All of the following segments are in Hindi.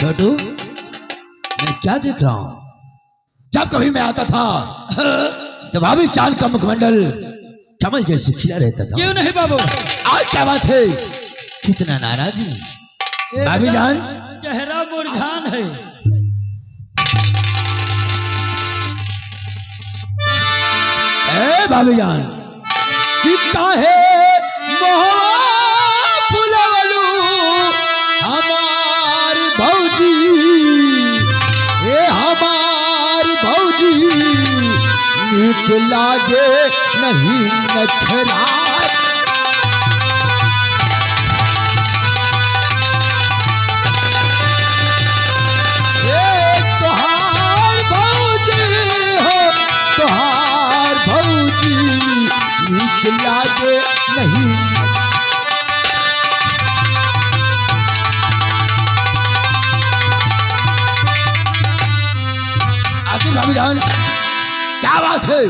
छोटू, मैं क्या देख रहा हूं? जब कभी मैं आता था तो भाभी चांद का मुखमंडल कमल जैसे खिला रहता था। क्यों नहीं बाबू? आज क्या बात है? कितना नाराज हूं भाभी जान। चेहरा मुरझान है। ए भाभी जान, कि काहे मोहवा फुलवलू हमार भौजी, ए हमार भौजी, नीक लागे नहीं नखरा। ए तोहार भौजी हो, तोहार भौजी, नीक लागे नहीं। आखिर भाभी जान क्या बात है?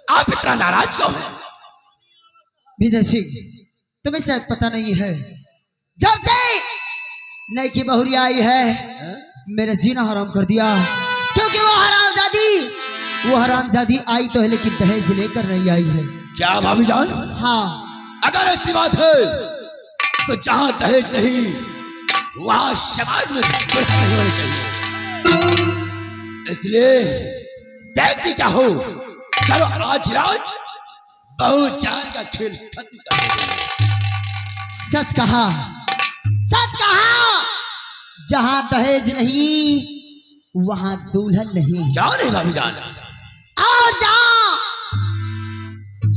आप इतना नाराज क्यों हैं? विजय सिंह, तुम्हें शायद पता नहीं है, जब से नई की बहुरिया आई है मेरा जीना हराम कर दिया। क्योंकि वो हरामजादी आई तो है लेकिन दहेज लेकर नहीं आई है। क्या भाभी जान? हाँ, अगर ऐसी बात है तो जहां दहेज नहीं वहां समाज में दुल्हन नहीं होनी चाहिए। इसलिए देखती क्या हो, चलो आज रात बहू जान का खेल खत्म कर देंगे। सच कहा, सच कहा। जहां दहेज नहीं वहां दुल्हन नहीं। जाओ नहीं भाभी जान। और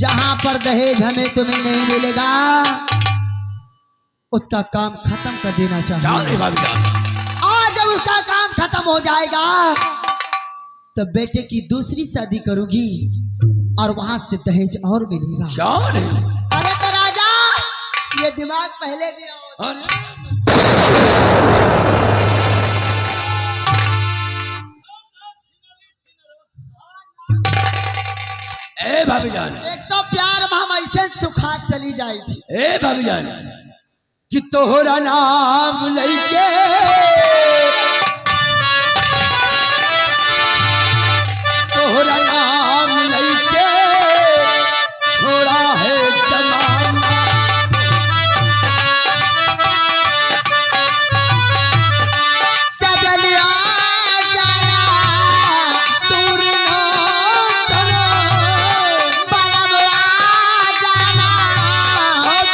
जहां पर दहेज हमें तुम्हें नहीं मिलेगा उसका काम खत्म कर देना जाओ चाहिए। नहीं भाभी जान। और जब उसका काम खत्म हो जाएगा तो बेटे की दूसरी शादी करूंगी और वहां से दहेज और मिलेगा। जाओ नहीं। अरे तो राजा, ये दिमाग पहले दिया। ए भाभी जान, एक तो प्यार में हम ऐसे सुखा चली जाई थी। ए भाभी जान, कि तोहरा नाम लइके तोहरा नाम लइके छोड़ा है जमाना। सजलिया जाना दूर ना चलो, बलबुआ जाना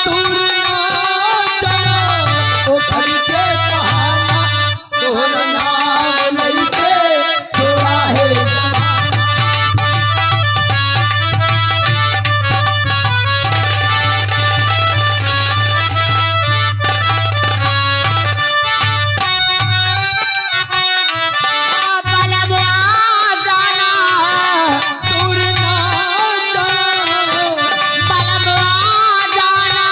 दूर ना चलो, उठल के बहाना, तोहरा नाम लइके छोड़ा है जमाना। बलबुआ जाना दूर ना चलो, बलबुआ जाना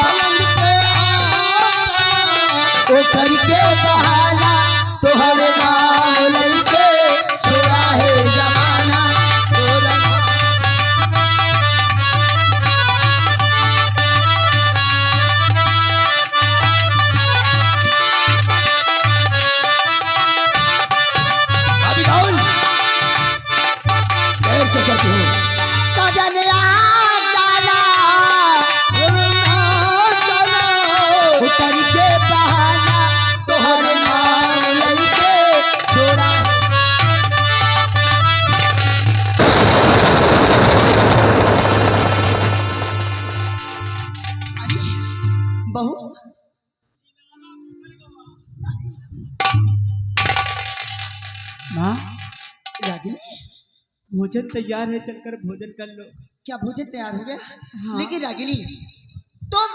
पलंग पे आ उखर के बहाना तोहरे नाम लइके छोड़ा है जमाना। तोहरा भाभी जान, देर क्यों करती हो? सजलिया जाना उखर के बहाना तोहरे नाम लइके छोड़ा। बहू, माँ, रागिनी, भोजन तैयार है, चलकर भोजन कर लो। क्या भोजन तैयार हो गया? हाँ। लेकिन रागिनी, तुम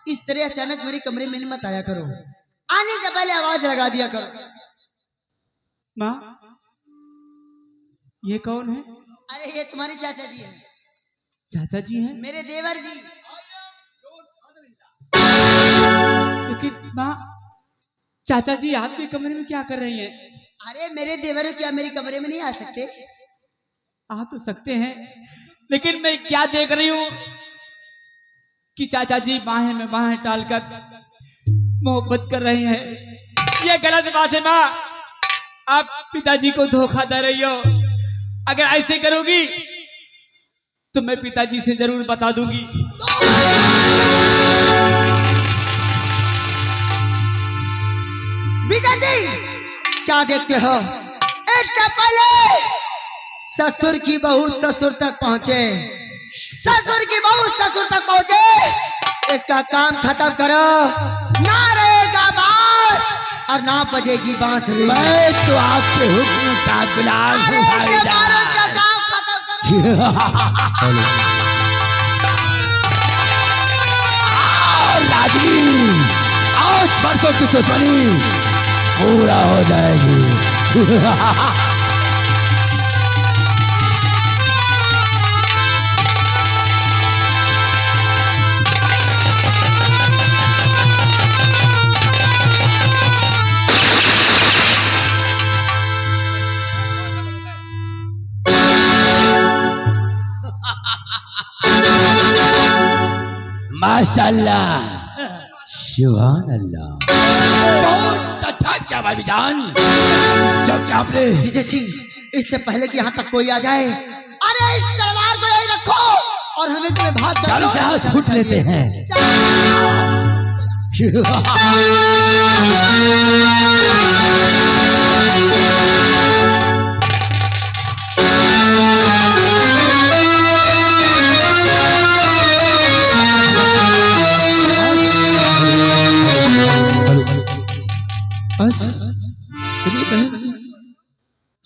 इस तरह अचानक मेरे कमरे में मत आया करो। आने से पहले आवाज लगा दिया करो। माँ, ये कौन है? अरे ये तुम्हारे चाचा जी हैं, चाचा जी हैं। मेरे देवर जी। लेकिन माँ, चाचा जी आपके कमरे में क्या कर रही हैं? अरे मेरे देवर क्या मेरे कमरे में नहीं आ सकते? आ तो सकते हैं, लेकिन मैं क्या देख रही हूँ कि चाचा जी बाहें में बाहें डालकर मोहब्बत कर रहे हैं। ये गलत बात है माँ। आप पिताजी को धोखा दे रही हो। अगर ऐसे करोगी तो मैं पिताजी से जरूर बता दूंगी। विजय जी क्या देखते हो? इससे पहले ससुर की बहू ससुर तक पहुंचे, ससुर की बहू ससुर तक पहुंचे, इसका काम खत्म करो। ना रहेगा बांस और ना बजेगी बांसुरी। मैं तो आपके हुक्म का गुलाम हूँ अरे इसके बाद उसका भाईजान। काम खत्म करो। आओ राजवीर, आज परसों की दुश्मनी पूरा हो जाएगी। माशाल्लाह, सुभान अल्लाह, बहुत अच्छा क्या भाईजान। जब क्या आपने विजय सिंह, इससे पहले कि यहाँ तक कोई आ जाए, अरे इस तलवार को यही रखो और हमें तुम्हें भाग चलो जहाज छूट लेते हैं। बस तेरी बहन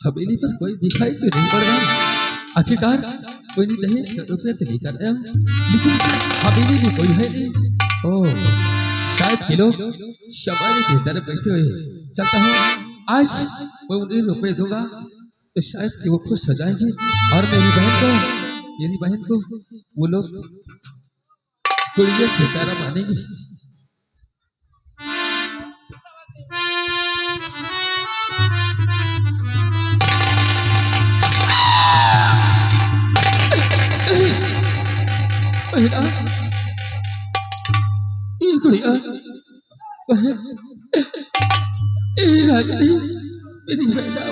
हवेली पर कोई दिखाई क्यों नहीं पड़ रहा? आखिरकार कोई नहीं दहेज का रुपया तो नहीं कर रहा, लेकिन हवेली में कोई है नहीं। ओह, शायद के लोग शबाने की तरफ बैठे हुए हैं। चलता हूँ, आज मैं उन्हें रुपए दूंगा तो शायद कि वो खुश हो जाएंगे और मेरी बहन को वो लोग गुड़िया की तरह मानेंगे। बहना, ये गुड़िया बहन, रागिनी, मेरी बहना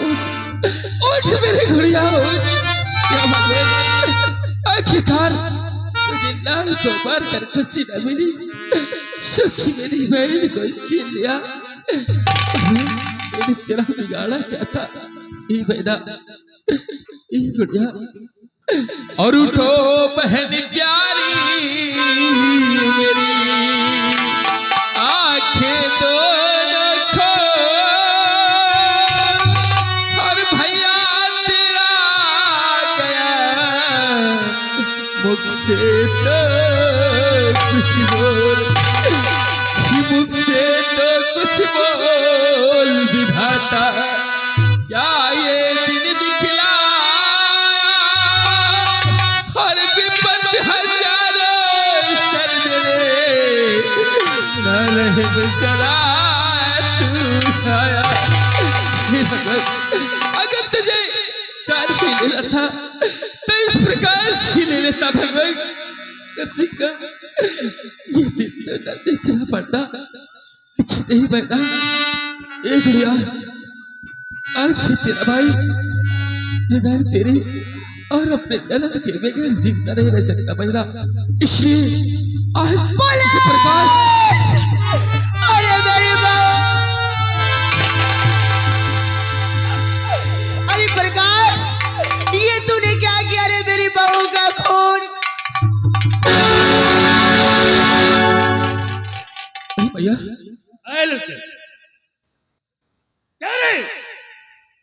उठ मेरी गुड़िया उठ। क्या बात, आखिरकार मुझे लाल को मार कर खुशी न मिली, सुखी मेरी बहन को छीन लिया। मैंने तेरा बिगाड़ा क्या था? ये बहना, ये गुड़िया, और उठो बहन प्यारी मेरी, आंखें दोनों खोल, और भैया तेरा गया मुख से तो कुछ बोल, मुख से तो कुछ बोल विधाता, क्या ये दिन दिखला और विपद हजारों सर मेरे, न रहे बेचारा तू आया। हे भगवान, अगर तुझे शादी ही लेना था तो इस प्रकार ही ले लेता भगवान। कम से कम ये दिन तो न देखना पड़ता। नहीं बेटा, एक गुड़िया, आज से तेरा भाई बगैर तेरे और अपने ननद के बगैर जिंदा नहीं रह सकता महिला, इसलिए आज प्रकाश। अरे मेरी बहू, अरे प्रकाश, ये तूने क्या किया रे मेरी बहू का खून? भैया, क्या रे,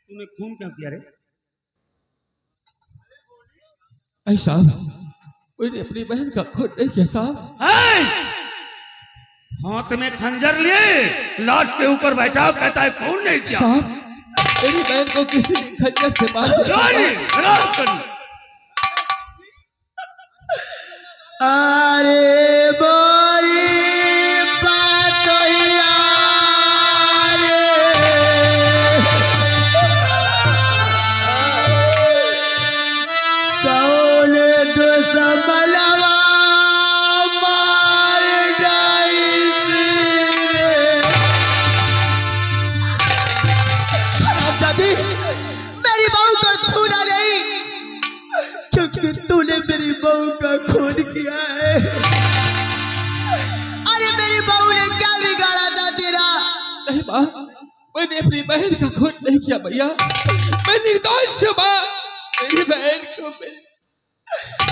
तूने खून क्यों किया रे? ऐसा मैंने अपनी बहन का खून नहीं किया साहब। हाथ में खंजर लिए लाट के ऊपर बैठा, कहता है खून नहीं किया। साहब, मेरी बहन को किसी ने खंजर से मार दिया। अरे बोरी बात कौन दुश्मनवा मार डाई किया है? अरे मेरी बहू ने क्या बिगाड़ा था तेरा? नहीं माँ, मैंने अपनी बहन का खून नहीं किया भैया। मैं निर्दोष हूँ माँ। मेरी बहन को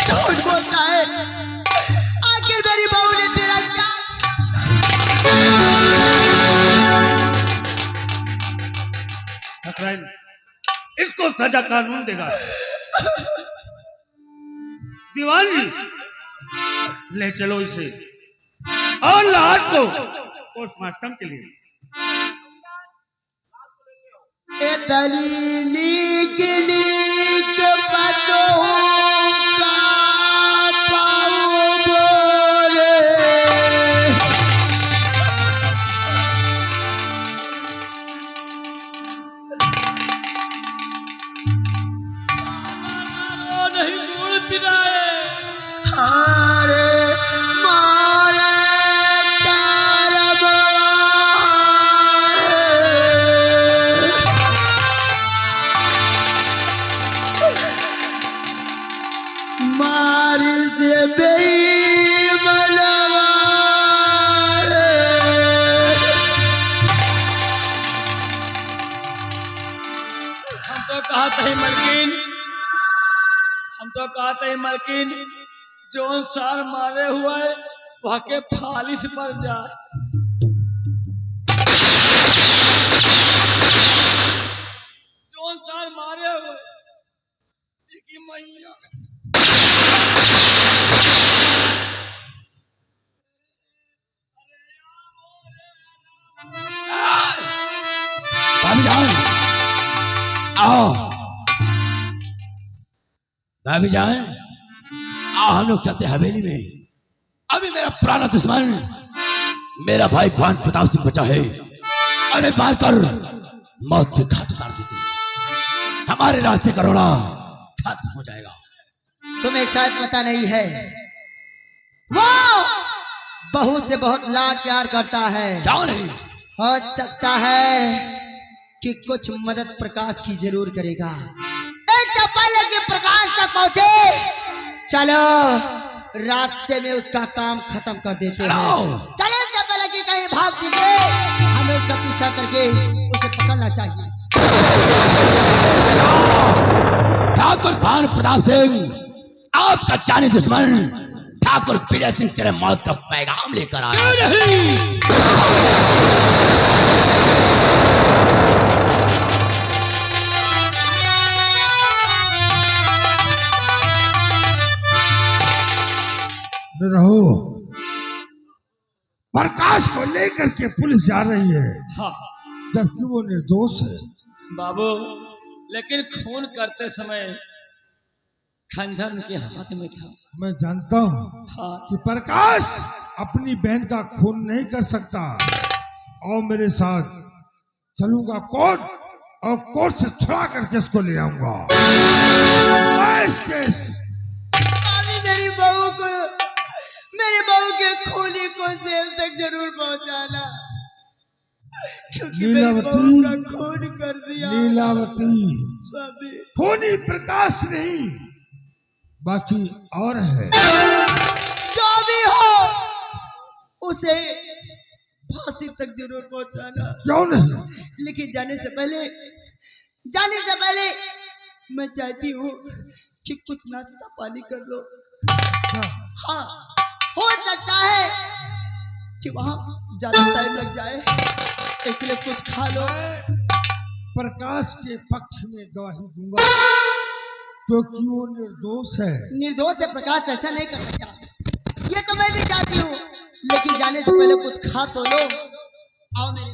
झूठ बोलता है। आखिर मेरी बहू ने तेरा क्या? हसरैन, इसको सजा कानून देगा। दीवान जी, ले चलो इसे और लाश को पोस्टमार्टम के लिए। ए दलीली गिलीक बदो का पाऊ बोले। नहीं गुड़ पिलाए। हारे मारे मार से हम तो कहते हैं मलकिन, हम तो कहते हैं मलकिन, जो सार मारे हुआ है वह के फालिश पर जाए। जो सार मारे हुए की मैया भाभी जान, आओ भाभी जान, आओ हम लोग चलते हवेली में। अभी मेरा पुराना दुश्मन मेरा भाई भान प्रताप सिंह बचा है। अरे मार कर मौत के घाट उतार देती, हमारे रास्ते का रोड़ा खत्म हो जाएगा। तुम्हें शायद पता नहीं है, वो बहू से बहुत लाड प्यार करता है। क्यों नहीं? हो सकता है कि कुछ मदद प्रकाश की जरूर करेगा। एक पहले कि प्रकाश तक पहुंचे, चलो रास्ते में उसका काम खत्म कर देते हैं। चले इससे पहले कि कहीं भाग पीछे, हमें उसका पीछा करके उसे पकड़ना चाहिए। ठाकुर भान प्रताप सिंह, आपका जानी दुश्मन ठाकुर विजय सिंह तेरे मौत का पैगाम लेकर आया। रहो, प्रकाश को लेकर के पुलिस जा रही है। हाँ जबकि वो निर्दोष है। बाबू, लेकिन खून करते समय खंजर उनके हाथ में था। मैं जानता हूँ हाँ कि प्रकाश अपनी बहन का खून नहीं कर सकता। और मेरे साथ चलूंगा कोर्ट, और कोर्ट से छुड़ा करके इसको ले आऊंगा। मेरी बहू के खूनी को जेल तक जरूर पहुंचाना, क्योंकि मेरी बहू का खून कर दिया। लीलावती, स्वामी, खूनी प्रकाश नहीं, बाकी और है। जो भी हो उसे फांसी तक जरूर पहुंचाना। क्यों नहीं? लेकिन जाने से पहले मैं चाहती हूँ कि कुछ नाश्ता पानी कर लो। हाँ, हो सकता है कि वहां ज्यादा टाइम लग जाए, इसलिए कुछ खा लो। प्रकाश के पक्ष में गवाही दूंगा, क्योंकि वो निर्दोष है। निर्दोष है प्रकाश, ऐसा नहीं कर सकता। ये तो मैं भी चाहती हूँ, लेकिन जाने से पहले कुछ खा तो लो। आओ मेरे